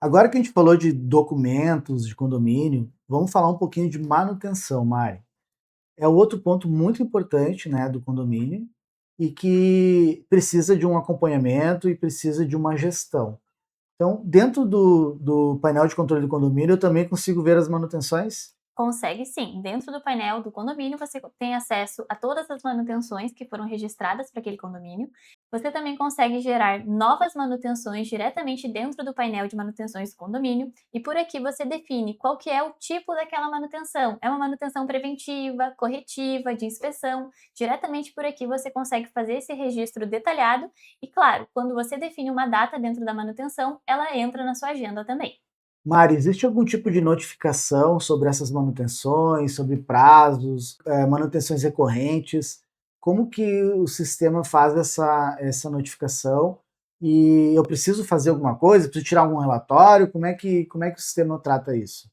Agora que a gente falou de documentos de condomínio, vamos falar um pouquinho de manutenção, Mari. É outro ponto muito importante, né, do condomínio e que precisa de um acompanhamento e precisa de uma gestão. Então, dentro do painel de controle do condomínio, eu também consigo ver as manutenções? Consegue sim. Dentro do painel do condomínio, você tem acesso a todas as manutenções que foram registradas para aquele condomínio. Você também consegue gerar novas manutenções diretamente dentro do painel de manutenções do condomínio. E por aqui você define qual que é o tipo daquela manutenção. É uma manutenção preventiva, corretiva, de inspeção. Diretamente por aqui você consegue fazer esse registro detalhado. E claro, quando você define uma data dentro da manutenção, ela entra na sua agenda também. Mari, existe algum tipo de notificação sobre essas manutenções, sobre prazos, manutenções recorrentes? Como que o sistema faz essa notificação? E eu preciso fazer alguma coisa? Preciso tirar algum relatório? Como é que o sistema trata isso?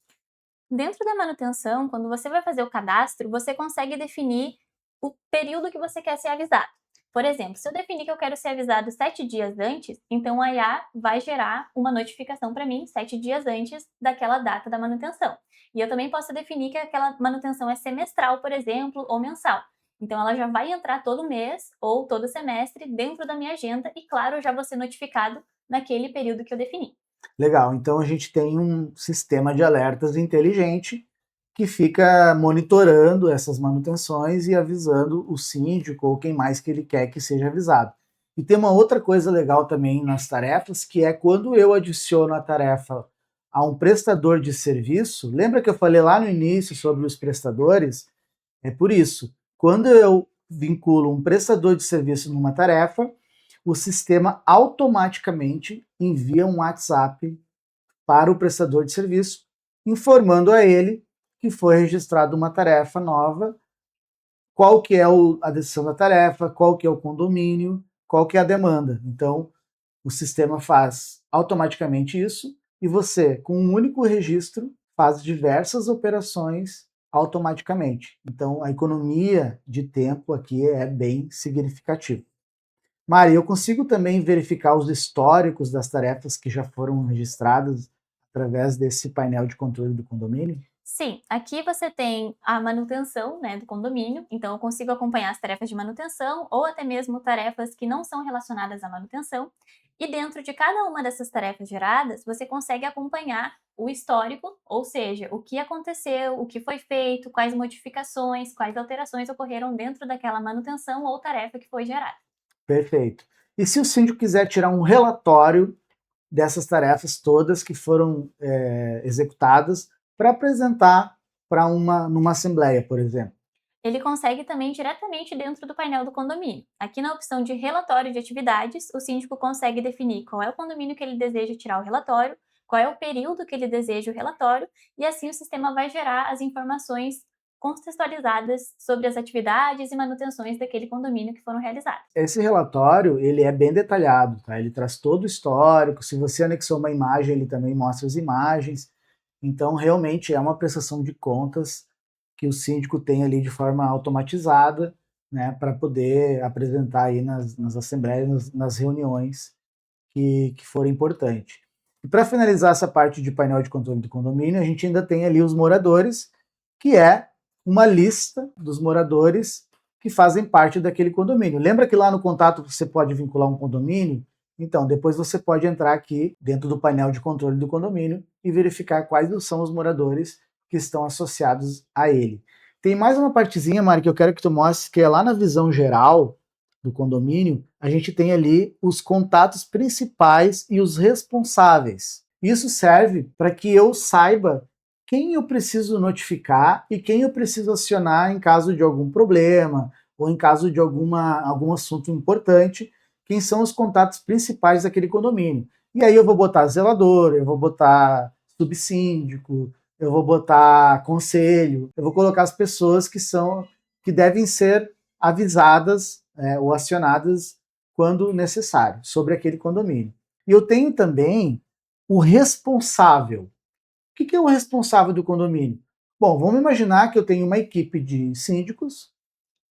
Dentro da manutenção, quando você vai fazer o cadastro, você consegue definir o período que você quer ser avisado. Por exemplo, se eu definir que eu quero ser avisado 7 dias antes, então a IA vai gerar uma notificação para mim 7 dias antes daquela data da manutenção. E eu também posso definir que aquela manutenção é semestral, por exemplo, ou mensal. Então ela já vai entrar todo mês ou todo semestre dentro da minha agenda e, claro, eu já vou ser notificado naquele período que eu defini. Legal, então a gente tem um sistema de alertas inteligente que fica monitorando essas manutenções e avisando o síndico ou quem mais que ele quer que seja avisado. E tem uma outra coisa legal também nas tarefas, que é quando eu adiciono a tarefa a um prestador de serviço, lembra que eu falei lá no início sobre os prestadores? É por isso, quando eu vinculo um prestador de serviço numa tarefa, o sistema automaticamente envia um WhatsApp para o prestador de serviço, informando a ele que foi registrada uma tarefa nova, qual que é a decisão da tarefa, qual que é o condomínio, qual que é a demanda. Então, o sistema faz automaticamente isso e você, com um único registro, faz diversas operações automaticamente. Então, a economia de tempo aqui é bem significativa. Mari, eu consigo também verificar os históricos das tarefas que já foram registradas através desse painel de controle do condomínio? Sim, aqui você tem a manutenção, né, do condomínio, então eu consigo acompanhar as tarefas de manutenção ou até mesmo tarefas que não são relacionadas à manutenção. E dentro de cada uma dessas tarefas geradas, você consegue acompanhar o histórico, ou seja, o que aconteceu, o que foi feito, quais modificações, quais alterações ocorreram dentro daquela manutenção ou tarefa que foi gerada. Perfeito. E se o síndico quiser tirar um relatório dessas tarefas todas que foram executadas para apresentar numa assembleia, por exemplo? Ele consegue também diretamente dentro do painel do condomínio. Aqui na opção de relatório de atividades, o síndico consegue definir qual é o condomínio que ele deseja tirar o relatório, qual é o período que ele deseja o relatório, e assim o sistema vai gerar as informações contextualizadas sobre as atividades e manutenções daquele condomínio que foram realizadas. Esse relatório ele é bem detalhado, tá? Ele traz todo o histórico. Se você anexou uma imagem, ele também mostra as imagens. Então, realmente é uma prestação de contas que o síndico tem ali de forma automatizada, né, para poder apresentar aí nas assembleias, nas reuniões que forem importantes. E para finalizar essa parte de painel de controle do condomínio, a gente ainda tem ali os moradores, que é uma lista dos moradores que fazem parte daquele condomínio. Lembra que lá no contato você pode vincular um condomínio? Então, depois você pode entrar aqui dentro do painel de controle do condomínio e verificar quais são os moradores que estão associados a ele. Tem mais uma partezinha, Mari, que eu quero que tu mostre, que é lá na visão geral do condomínio, a gente tem ali os contatos principais e os responsáveis. Isso serve para que eu saiba quem eu preciso notificar e quem eu preciso acionar em caso de algum problema ou em caso de algum assunto importante, quem são os contatos principais daquele condomínio. E aí eu vou botar zelador, eu vou botar subsíndico, eu vou botar conselho, eu vou colocar as pessoas que devem ser avisadas ou acionadas quando necessário sobre aquele condomínio. E eu tenho também o responsável. O que é o responsável do condomínio? Bom, vamos imaginar que eu tenho uma equipe de síndicos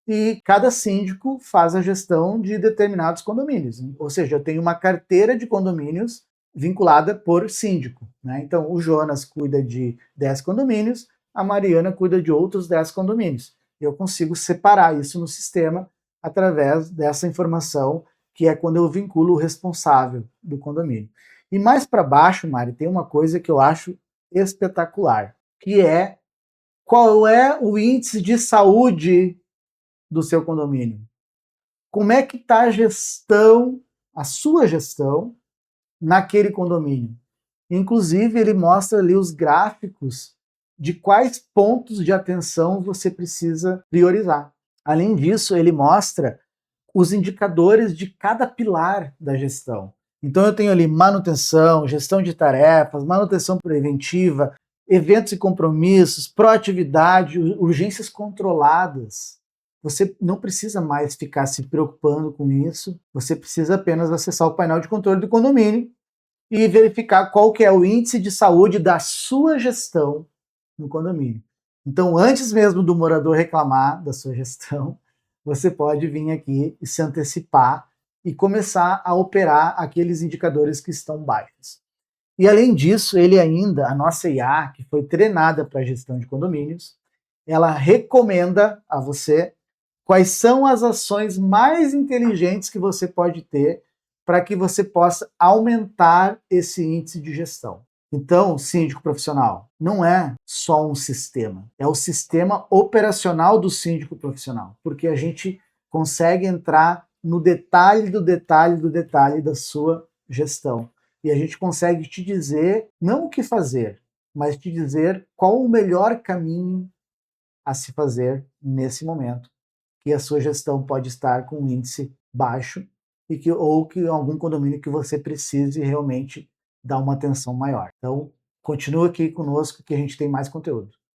e cada síndico faz a gestão de determinados condomínios. Ou seja, eu tenho uma carteira de condomínios vinculada por síndico, né? Então, o Jonas cuida de 10 condomínios, a Mariana cuida de outros 10 condomínios. Eu consigo separar isso no sistema através dessa informação, que é quando eu vinculo o responsável do condomínio. E mais para baixo, Mari, tem uma coisa que eu acho espetacular, que é qual é o índice de saúde do seu condomínio. Como é que está a gestão, a sua gestão, naquele condomínio. Inclusive, ele mostra ali os gráficos de quais pontos de atenção você precisa priorizar. Além disso, ele mostra os indicadores de cada pilar da gestão. Então, eu tenho ali manutenção, gestão de tarefas, manutenção preventiva, eventos e compromissos, proatividade, urgências controladas. Você não precisa mais ficar se preocupando com isso, você precisa apenas acessar o painel de controle do condomínio e verificar qual que é o índice de saúde da sua gestão no condomínio. Então, antes mesmo do morador reclamar da sua gestão, você pode vir aqui e se antecipar e começar a operar aqueles indicadores que estão baixos. E além disso, ele ainda, a nossa IA, que foi treinada para gestão de condomínios, ela recomenda a você quais são as ações mais inteligentes que você pode ter para que você possa aumentar esse índice de gestão. Então, síndico profissional não é só um sistema, é o sistema operacional do síndico profissional, porque a gente consegue entrar no detalhe do detalhe do detalhe da sua gestão. E a gente consegue te dizer, não o que fazer, mas te dizer qual o melhor caminho a se fazer nesse momento, que a sua gestão pode estar com um índice baixo ou que algum condomínio que você precise realmente dar uma atenção maior. Então, continua aqui conosco que a gente tem mais conteúdo.